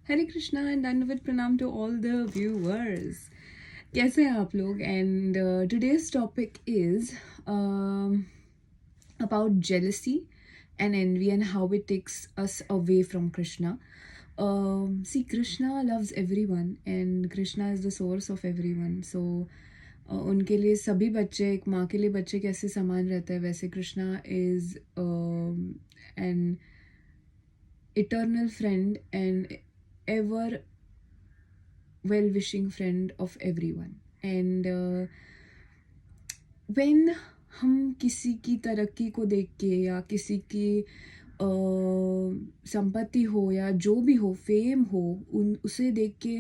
हरे Krishna and दंडवत प्रणाम to all the viewers. कैसे हैं आप लोग? And today's topic is about jealousy and envy and how it takes us away from Krishna. See, Krishna loves everyone and Krishna is the source of everyone. So उनके लिए सभी बच्चे, एक माँ के लिए बच्चे कैसे समान रहते हैं, वैसे Krishna is an eternal friend and ever well-wishing friend of everyone. And when हम किसी की तरक्की को देख के या किसी की संपत्ति हो या जो भी हो, फेम हो, उसे देख के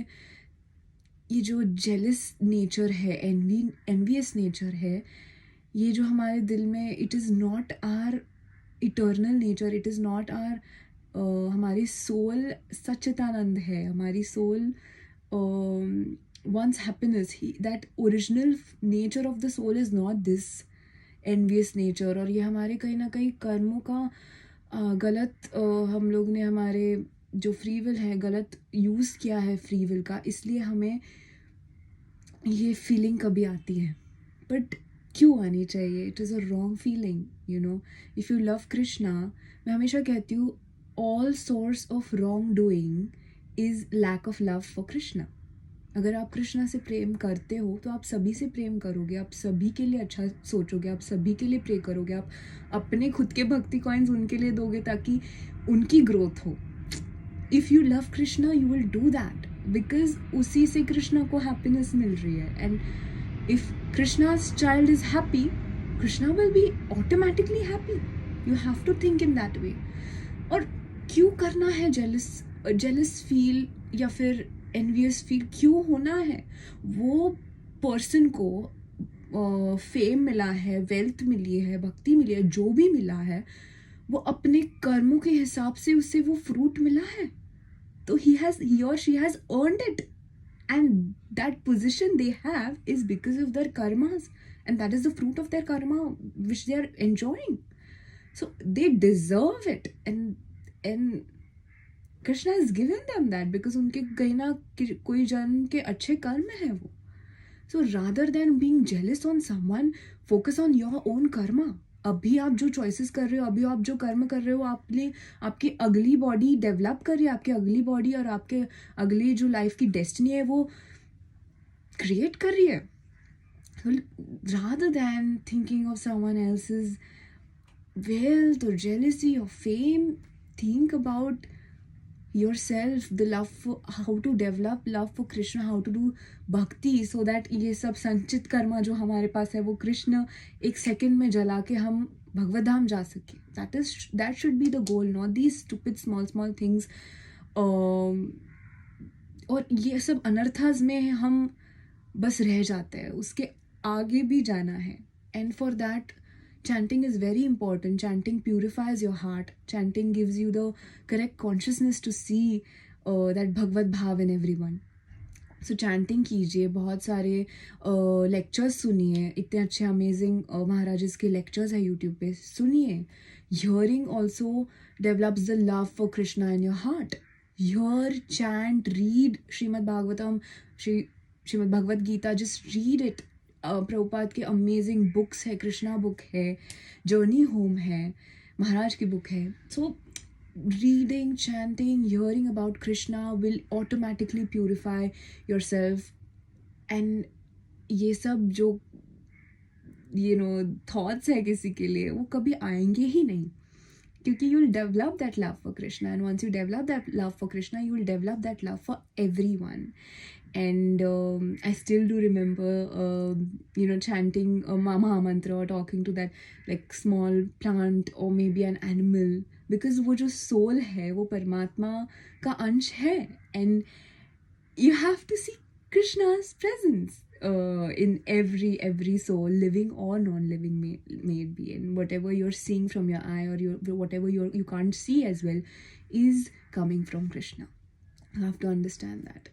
ये जो जेलस नेचर है, एनवियस नेचर है, ये जो हमारे दिल में, it is not our eternal nature, it is not our हमारी सोल सच्चिदानंद है, हमारी soul wants happiness. That original nature of the soul is not this envious nature. और ये हमारे कहीं ना कहीं कर्मों का गलत हम लोग ने हमारे जो फ्री विल है गलत यूज़ किया है फ्री विल का, इसलिए हमें ये फीलिंग कभी आती है. बट क्यों आनी चाहिए? It is a wrong feeling, you know. If you love Krishna, मैं हमेशा कहती हूँ, all source of wrong doing is lack of love for Krishna. अगर आप कृष्णा से प्रेम करते हो तो आप सभी से प्रेम करोगे, आप सभी के लिए अच्छा सोचोगे, आप सभी के लिए प्रे करोगे, आप अपने खुद के भक्ति कॉइन्स उनके लिए दोगे ताकि उनकी ग्रोथ हो. If you love Krishna you will do that because उसी से कृष्णा को हैप्पीनेस मिल रही है. And if Krishna's child is happy, Krishna will be automatically happy. You have to think in that way. और क्यों करना है जेलस फील या फिर एनवियस फील क्यों होना है? वो पर्सन को फेम मिला है, वेल्थ मिली है, भक्ति मिली है, जो भी मिला है, वो अपने कर्मों के हिसाब से उससे वो फ्रूट मिला है. तो he or she has earned it, and that position they have is because of their karmas, and that is the fruit of their karma which they are enjoying. So they deserve it, and Krishna has given them that because उनके कहीं ना कोई जन्म के अच्छे कर्म है वो. So rather than being jealous on someone, focus on your own karma. अभी आप जो चॉइसेस कर रहे हो, अभी आप जो कर्म कर रहे हो, आपकी अगली बॉडी डेवलप कर रही है, आपकी अगली बॉडी और आपके अगली जो लाइफ की डेस्टिनी है वो क्रिएट कर रही है. rather than thinking of someone else's wealth or jealousy or fame, think about yourself, the love for, how to develop love for Krishna, how to do bhakti, so that ये सब संचित कर्मा जो हमारे पास है वो कृष्ण एक सेकंड में जला के हम भगवत धाम जा सके. that should be the goal, not these stupid small things. और ये सब अनर्थाज में हम बस रह जाते हैं, उसके आगे भी जाना है. and for that chanting is very important. Chanting purifies your heart. Chanting gives you the correct consciousness to see that Bhagavad Bhav in everyone. So chanting कीजिए, बहुत सारे lectures सुनिए, इतने अच्छे amazing महाराज के lectures है YouTube पे, सुनिए. Hearing also develops the love for Krishna in your heart. Hear, chant, read Srimad Bhagavatam, Srimad Bhagavad Gita, just read it. Prabhupada के अमेजिंग बुक्स है, कृष्णा बुक है, जर्नी होम है, महाराज की बुक है. So reading, chanting, hearing about Krishna will automatically purify your self. And ये सब जो thoughts है किसी के लिए, वो कभी आएंगे ही नहीं, क्योंकि you will develop that love for Krishna. And once you develop that love for Krishna, you will develop that love for everyone. And I still do remember chanting Mama mantra or talking to that like small plant or maybe an animal, because वो जो soul है वो परमात्मा का अंश है. And you have to see Krishna's presence in every soul, living or non-living may it be. And whatever you're seeing from your eye or whatever you can't see as well is coming from Krishna. You have to understand that.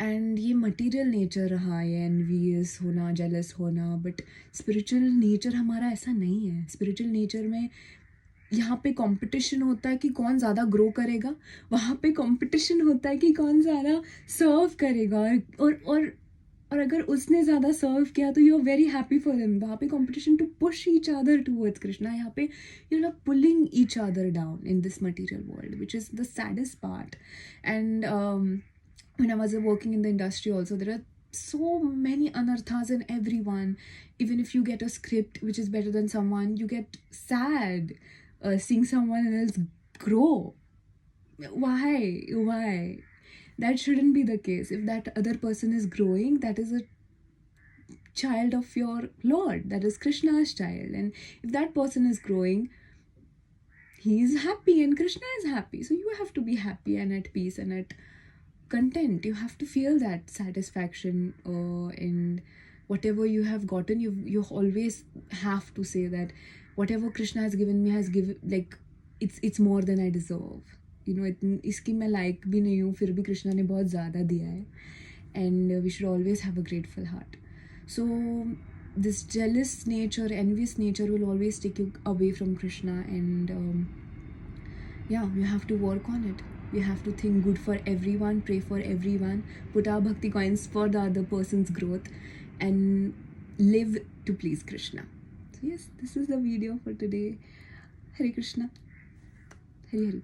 And ये material nature रहा है, envious होना, jealous होना, but spiritual nature हमारा ऐसा नहीं है. Spiritual nature में यहाँ पे कंपटीशन होता है कि कौन ज़्यादा ग्रो करेगा, वहाँ पे कंपटीशन होता है कि कौन ज़्यादा सर्व करेगा, और अगर उसने ज़्यादा सर्व किया तो you are very happy for him. वहाँ पे competition to push each other towards Krishna. यहाँ पे you are pulling each other down in this material world, which is the saddest part. And when I was working in the industry also, there are so many anarthas in everyone. Even if you get a script which is better than someone, you get sad seeing someone else grow. Why? That shouldn't be the case. If that other person is growing, that is a child of your Lord, that is Krishna's child. And if that person is growing, he is happy and Krishna is happy. So you have to be happy and at peace and at content. You have to feel that satisfaction, and whatever you have gotten, you always have to say that whatever Krishna has given me has given, like, it's more than I deserve. You know, इसकी मैं लायक भी नहीं हूँ, फिर भी कृष्णा ने बहुत ज़्यादा दिया है. And we should always have a grateful heart. So this jealous nature, envious nature will always take you away from Krishna. And yeah, you have to work on it. You have to think good for everyone, pray for everyone, put our bhakti coins for the other person's growth, and live to please Krishna. So yes, this is the video for today. Hare Krishna. Hari Hari.